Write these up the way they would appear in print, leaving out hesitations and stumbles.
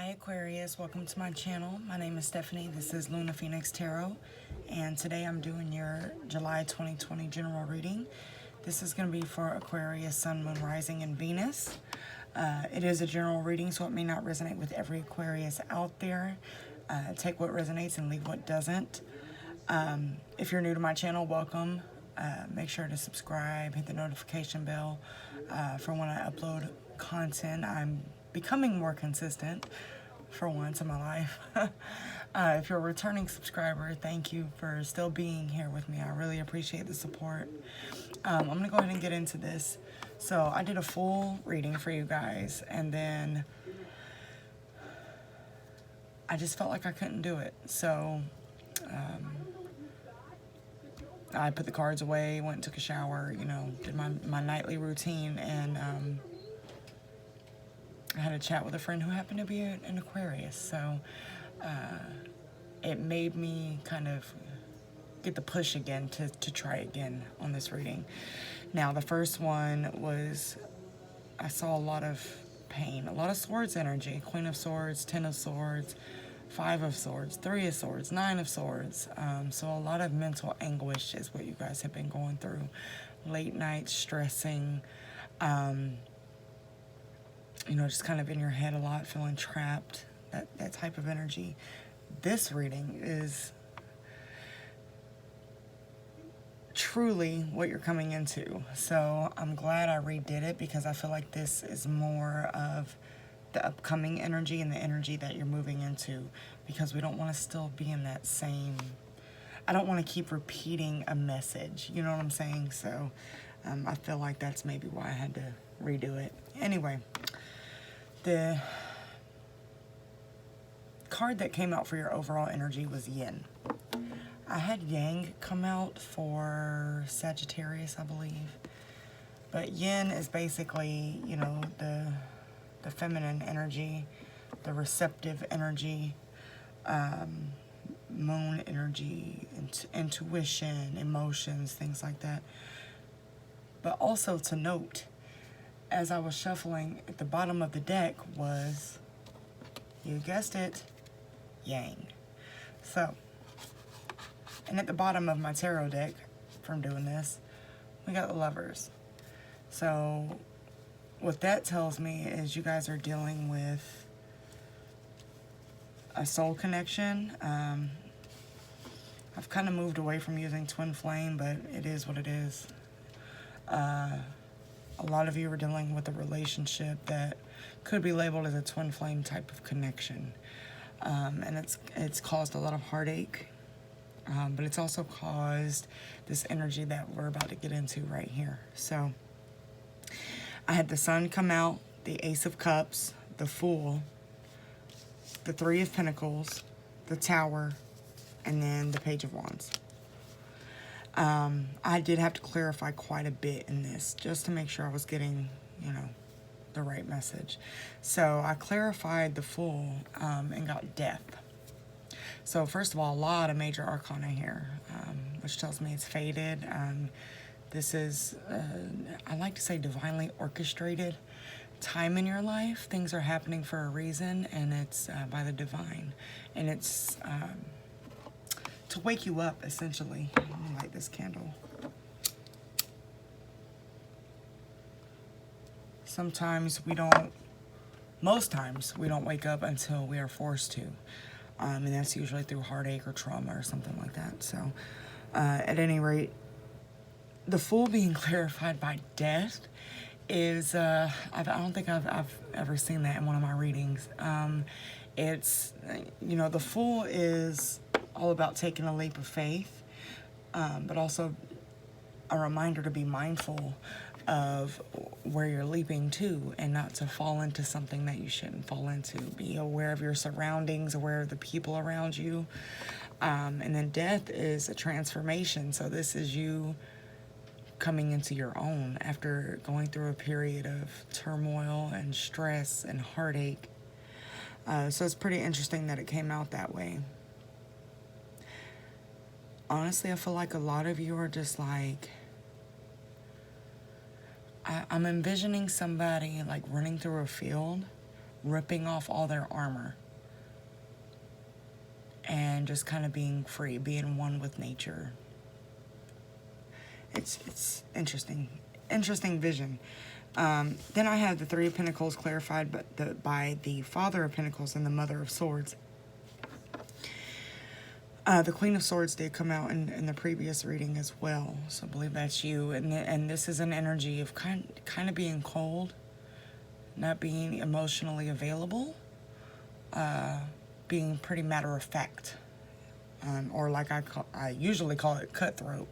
Hi Aquarius, welcome to my channel. My name is Stephanie. This is Luna Phoenix Tarot, and today I'm doing your July 2020 general reading. This is going to be for Aquarius, Sun, Moon, Rising, and Venus. It is a general reading, so it may not resonate with every Aquarius out there. Take what resonates and leave what doesn't. If you're new to my channel, welcome. Make sure to subscribe, hit the notification bell for when I upload content. I'm becoming more consistent for once in my life. If you're a returning subscriber, thank you for still being here with me. I really appreciate the support. I'm gonna go ahead and get into this. So I did a full reading for you guys, and then I just felt like I couldn't do it. So I put the cards away, went and took a shower, you know, did my nightly routine, and I had a chat with a friend who happened to be an Aquarius, so it made me kind of get the push again to try again on this reading. Now, the first one was, I saw a lot of pain, a lot of swords energy, Queen of Swords, Ten of Swords, Five of Swords, Three of Swords, Nine of Swords. So a lot of mental anguish is what you guys have been going through. Late nights, stressing, you know, just kind of in your head a lot, feeling trapped, that type of energy. This reading is truly what you're coming into. So I'm glad I redid it, because I feel like this is more of the upcoming energy and the energy that you're moving into, because we don't want to still be in that same, I don't want to keep repeating a message, you know what I'm saying? So I feel like that's maybe why I had to redo it. Anyway, the card that came out for your overall energy was Yin. I had Yang come out for Sagittarius, I believe. But Yin is basically, you know, the feminine energy, the receptive energy, moon energy, intuition, emotions, things like that. But also to note, as I was shuffling, at the bottom of the deck was, you guessed it, Yang. So, and at the bottom of my tarot deck, from doing this, we got the Lovers. So what that tells me is you guys are dealing with a soul connection. I've kind of moved away from using twin flame, but it is what it is. A lot of you are dealing with a relationship that could be labeled as a twin flame type of connection. And it's caused a lot of heartache, but it's also caused this energy that we're about to get into right here. So I had the Sun come out, the Ace of Cups, the Fool, the Three of Pentacles, the Tower, and then the Page of Wands. I did have to clarify quite a bit in this, just to make sure I was getting, you know, the right message. So I clarified the Fool and got Death. So first of all, a lot of major arcana here, which tells me it's fated. This is, I like to say, divinely orchestrated time in your life. Things are happening for a reason, and it's by the divine. And it's to wake you up, essentially. Let me light this candle. Sometimes we don't, most times we don't wake up until we are forced to. And that's usually through heartache or trauma or something like that. So at any rate, the Fool being clarified by Death is, I don't think I've ever seen that in one of my readings. It's, you know, the Fool is all about taking a leap of faith, but also a reminder to be mindful of where you're leaping to, and not to fall into something that you shouldn't fall into. Be aware of your surroundings, aware of the people around you. And then Death is a transformation. So this is you coming into your own after going through a period of turmoil and stress and heartache. So it's pretty interesting that it came out that way. Honestly, I feel like a lot of you are just like, I'm envisioning somebody like running through a field ripping off all their armor and just kind of being free, being one with nature. It's interesting. Interesting vision. Then I have the Three of Pentacles clarified by the Father of Pentacles and the Mother of Swords. The Queen of Swords did come out in the previous reading as well, so I believe that's you. And this is an energy of kind of being cold, not being emotionally available, being pretty matter of fact, or like I usually call it, cutthroat.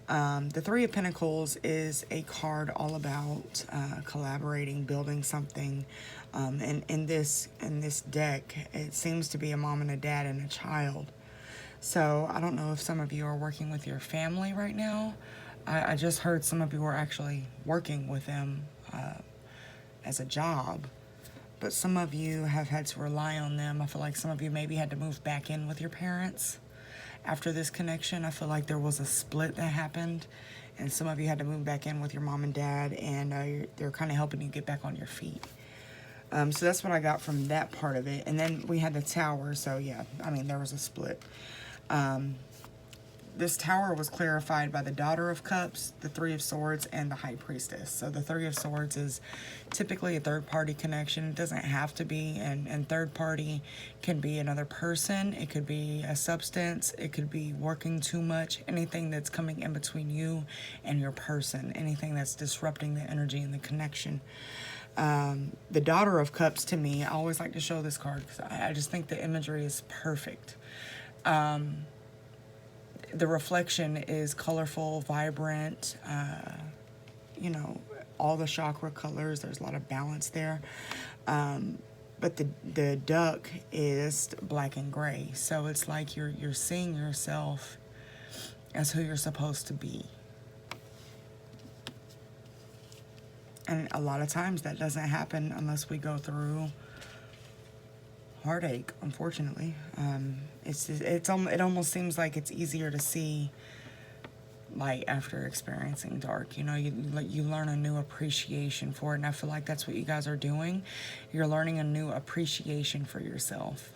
The Three of Pentacles is a card all about collaborating, building something. And in this deck, it seems to be a mom and a dad and a child. So I don't know if some of you are working with your family right now. I just heard some of you are actually working with them as a job. But some of you have had to rely on them. I feel like some of you maybe had to move back in with your parents. After this connection, I feel like there was a split that happened. And some of you had to move back in with your mom and dad. And they're kind of helping you get back on your feet. So that's what I got from that part of it. And then we had the Tower. So yeah, I mean, there was a split. This Tower was clarified by the Daughter of Cups, the Three of Swords, and the High Priestess. So the Three of Swords is typically a third-party connection. It doesn't have to be, and third party can be another person. It could be a substance. It could be working too much. Anything that's coming in between you and your person. Anything that's disrupting the energy and the connection. The Daughter of Cups, to me, I always like to show this card because I just think the imagery is perfect. The reflection is colorful, vibrant, you know, all the chakra colors. There's a lot of balance there. But the duck is black and gray. So it's like you're seeing yourself as who you're supposed to be. And a lot of times that doesn't happen unless we go through heartache, unfortunately. It almost seems like it's easier to see light after experiencing dark. You know, you learn a new appreciation for it, and I feel like that's what you guys are doing. You're learning a new appreciation for yourself.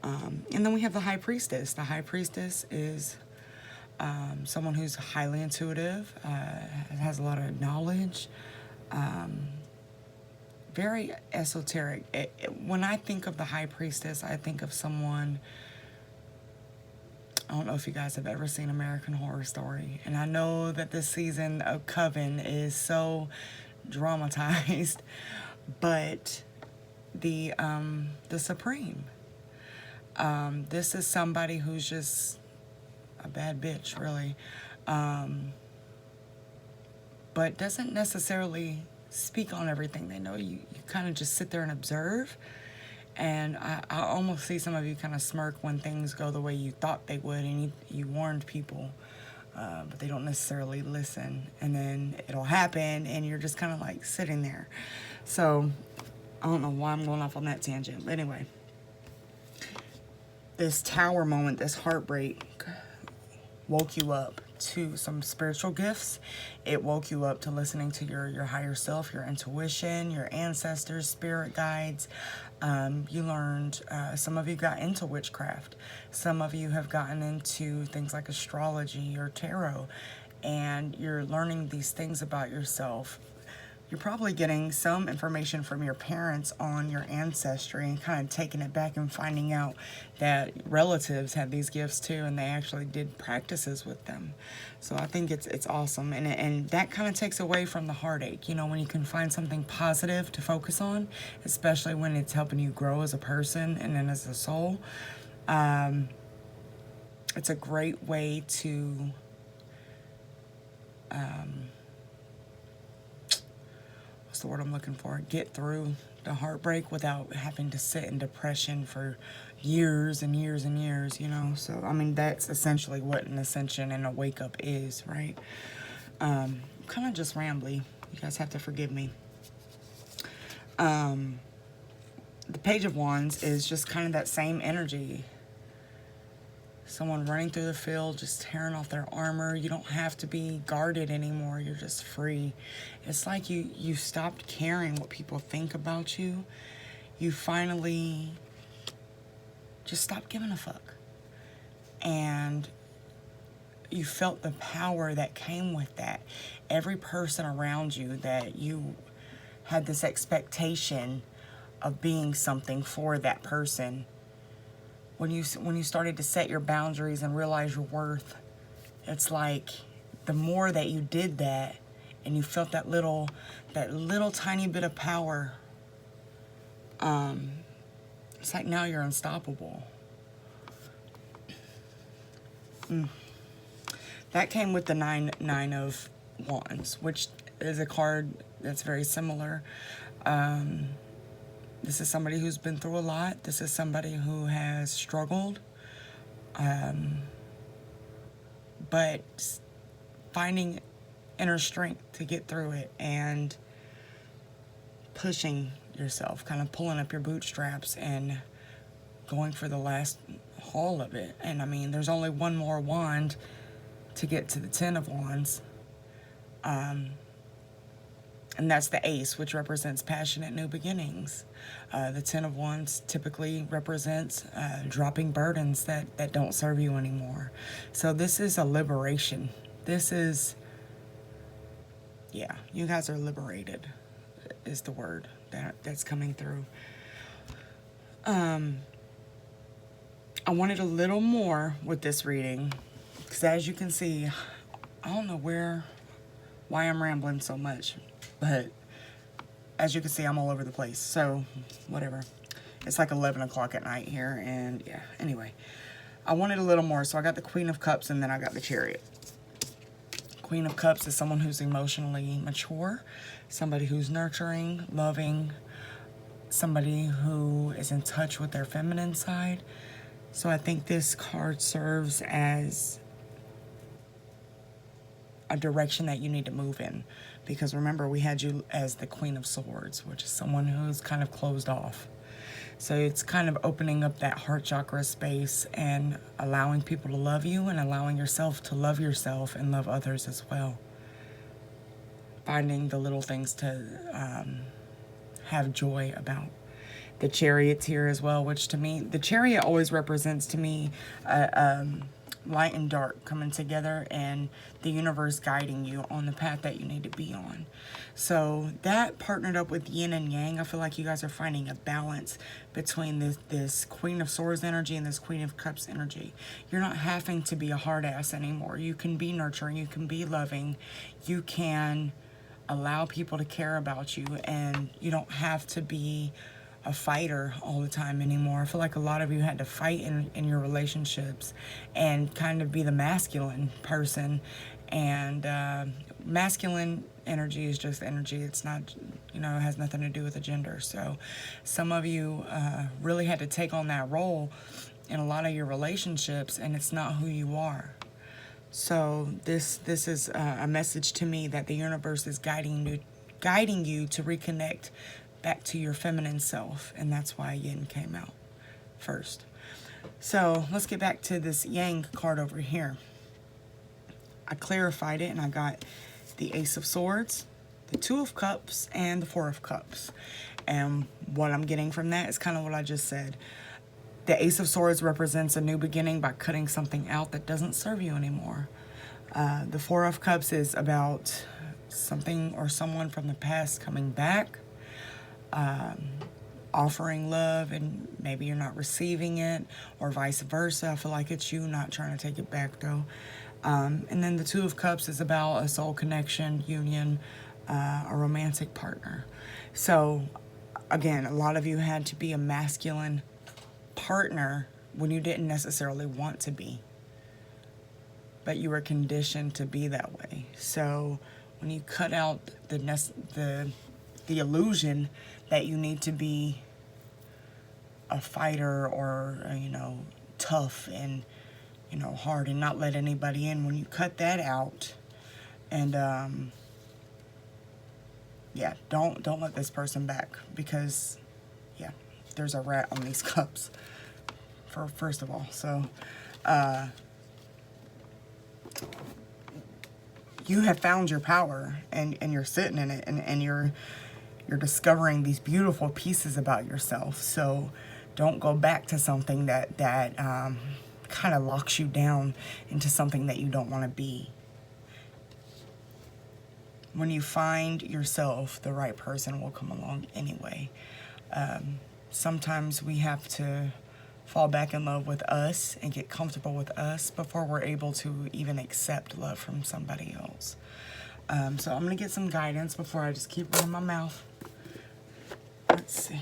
And then we have the High Priestess. The High Priestess is someone who's highly intuitive, has a lot of knowledge, very esoteric. When I think of the High Priestess, I think of someone, I don't know if you guys have ever seen American Horror Story, and I know that this season of Coven is so dramatized, but the Supreme, this is somebody who's just a bad bitch, really, but doesn't necessarily speak on everything they know. You kind of just sit there and observe, and I almost see some of you kind of smirk when things go the way you thought they would, and you warned people, but they don't necessarily listen, and then it'll happen and you're just kind of like sitting there. So I don't know why I'm going off on that tangent, but anyway, this Tower moment, this heartbreak, woke you up to some spiritual gifts. It woke you up to listening to your higher self, your intuition, your ancestors, spirit guides. You learned, some of you got into witchcraft. Some of you have gotten into things like astrology or tarot, and you're learning these things about yourself. You're probably getting some information from your parents on your ancestry and kind of taking it back and finding out that relatives had these gifts too, and they actually did practices with them. So I think it's awesome, and that kind of takes away from the heartache, you know, when you can find something positive to focus on, especially when it's helping you grow as a person and then as a soul. It's a great way to what's the word I'm looking for? Get through the heartbreak without having to sit in depression for years and years and years, you know? So, I mean, that's essentially what an ascension and a wake-up is, right? Kind of just rambly. You guys have to forgive me. The Page of Wands is just kind of that same energy. Someone running through the field, just tearing off their armor. You don't have to be guarded anymore. You're just free. It's like you stopped caring what people think about you. you finally just stopped giving a fuck. And you felt the power that came with that. Every person around you that you had this expectation of being something for that person, when you started to set your boundaries and realize your worth, it's like the more that you did that and you felt that little tiny bit of power, it's like now you're unstoppable. That came with the nine of Wands, which is a card that's very similar. This is somebody who's been through a lot. This is somebody who has struggled, but finding inner strength to get through it and pushing yourself, kind of pulling up your bootstraps and going for the last haul of it. And I mean, there's only one more wand to get to the 10 of Wands. And that's the Ace, which represents passionate new beginnings. The 10 of Wands typically represents dropping burdens that don't serve you anymore. So this is a liberation. This is, yeah, you guys are liberated, is the word that's coming through. I wanted a little more with this reading, because as you can see, I don't know why I'm rambling so much, but as you can see, I'm all over the place, so whatever. It's like 11 o'clock at night here, and yeah, anyway. I wanted a little more, so I got the Queen of Cups, and then I got the Chariot. Queen of Cups is someone who's emotionally mature, somebody who's nurturing, loving, somebody who is in touch with their feminine side. So I think this card serves as a direction that you need to move in. Because remember, we had you as the Queen of Swords, which is someone who's kind of closed off. So it's kind of opening up that heart chakra space and allowing people to love you and allowing yourself to love yourself and love others as well. Finding the little things to have joy about. The Chariot's here as well, which to me, the Chariot always represents to me light and dark coming together and the universe guiding you on the path that you need to be on. So that partnered up with yin and yang. I feel like you guys are finding a balance between this Queen of Swords energy and this Queen of Cups energy. You're not having to be a hard ass anymore. You can be nurturing, you can be loving, you can allow people to care about you, and you don't have to be a fighter all the time anymore. I feel like a lot of you had to fight in your relationships and kind of be the masculine person. And masculine energy is just energy. It's not, it has nothing to do with the gender. So some of you really had to take on that role in a lot of your relationships, and it's not who you are. So this is a message to me that the universe is guiding you to reconnect back to your feminine self, and that's why Yin came out first. So let's get back to this Yang card over here. I clarified it, and I got the Ace of Swords, the Two of Cups, and the Four of Cups. And what I'm getting from that is kind of what I just said. The Ace of Swords represents a new beginning by cutting something out that doesn't serve you anymore. The Four of Cups is about something or someone from the past coming back, offering love, and maybe you're not receiving it, or vice versa. I feel like it's you not trying to take it back, though. And then the Two of Cups is about a soul connection, union, a romantic partner. So, again, a lot of you had to be a masculine partner when you didn't necessarily want to be, but you were conditioned to be that way. So when you cut out the illusion that you need to be a fighter or tough and hard and not let anybody in, when you cut that out, and don't let this person back, because there's a rat on these cups, first of all. So you have found your power, and you're sitting in it, and You're discovering these beautiful pieces about yourself. So don't go back to something that kind of locks you down into something that you don't want to be. When you find yourself, the right person will come along anyway. Sometimes we have to fall back in love with us and get comfortable with us before we're able to even accept love from somebody else. So I'm gonna get some guidance before I just keep running my mouth. Let's see.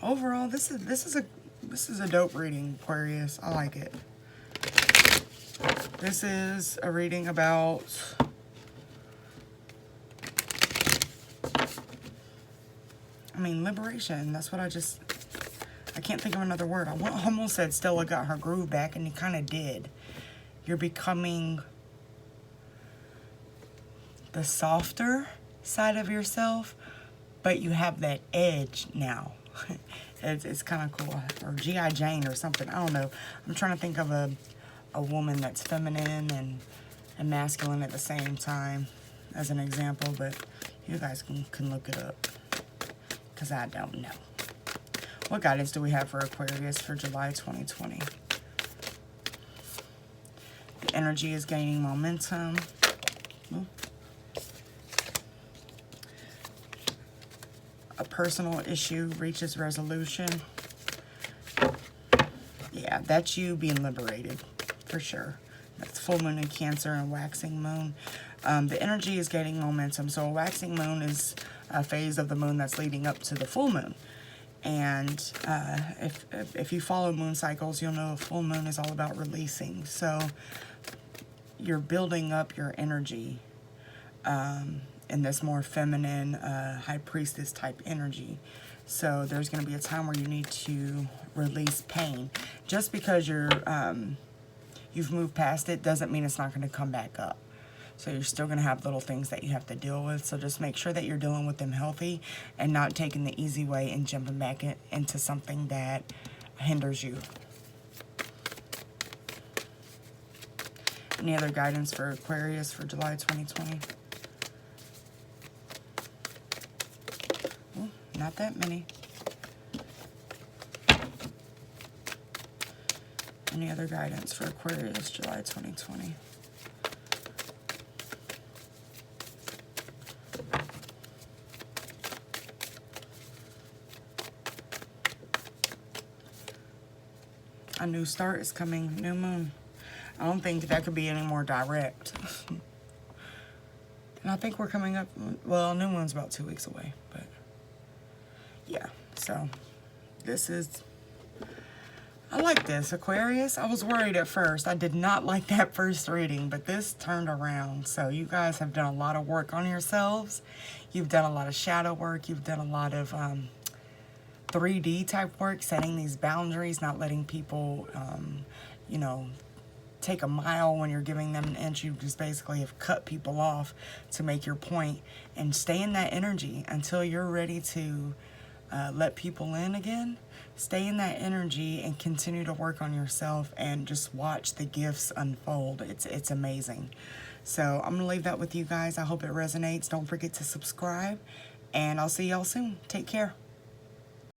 Overall, this is a dope reading, Aquarius. I like it. This is a reading about liberation. That's what I can't think of another word. I almost said Stella got her groove back, and you kind of did. You're becoming the softer side of yourself, but you have that edge now. It's kind of cool. Or G.I. Jane or something. I don't know. I'm trying to think of a woman that's feminine and masculine at the same time as an example, but you guys can look it up, because I don't know. What guidance do we have for Aquarius for July 2020? The energy is gaining momentum. Ooh. A personal issue reaches resolution. Yeah, that's you being liberated, for sure. That's full moon in Cancer and waxing moon. The energy is gaining momentum. So a waxing moon is a phase of the moon that's leading up to the full moon. And if you follow moon cycles, you'll know a full moon is all about releasing. So you're building up your energy in this more feminine, high priestess type energy. So there's going to be a time where you need to release pain. Just because you've moved past it doesn't mean it's not going to come back up. So you're still going to have little things that you have to deal with. So just make sure that you're dealing with them healthy and not taking the easy way and jumping back into something that hinders you. Any other guidance for Aquarius for July 2020? Oh, not that many. Any other guidance for Aquarius July 2020? A new start is coming, new moon. I don't think that could be any more direct. And I think we're coming up, well, new moon's about 2 weeks away, but yeah. So this is, I like this, Aquarius. I was worried at first. I did not like that first reading, but this turned around. So you guys have done a lot of work on yourselves. You've done a lot of shadow work. You've done a lot of 3D type work, setting these boundaries, not letting people, you know, take a mile when you're giving them an inch. You just basically have cut people off to make your point, and stay in that energy until you're ready to let people in again. Stay in that energy and continue to work on yourself and just watch the gifts unfold. It's amazing. So I'm gonna leave that with you guys. I hope it resonates. Don't forget to subscribe, and I'll see y'all soon. Take care.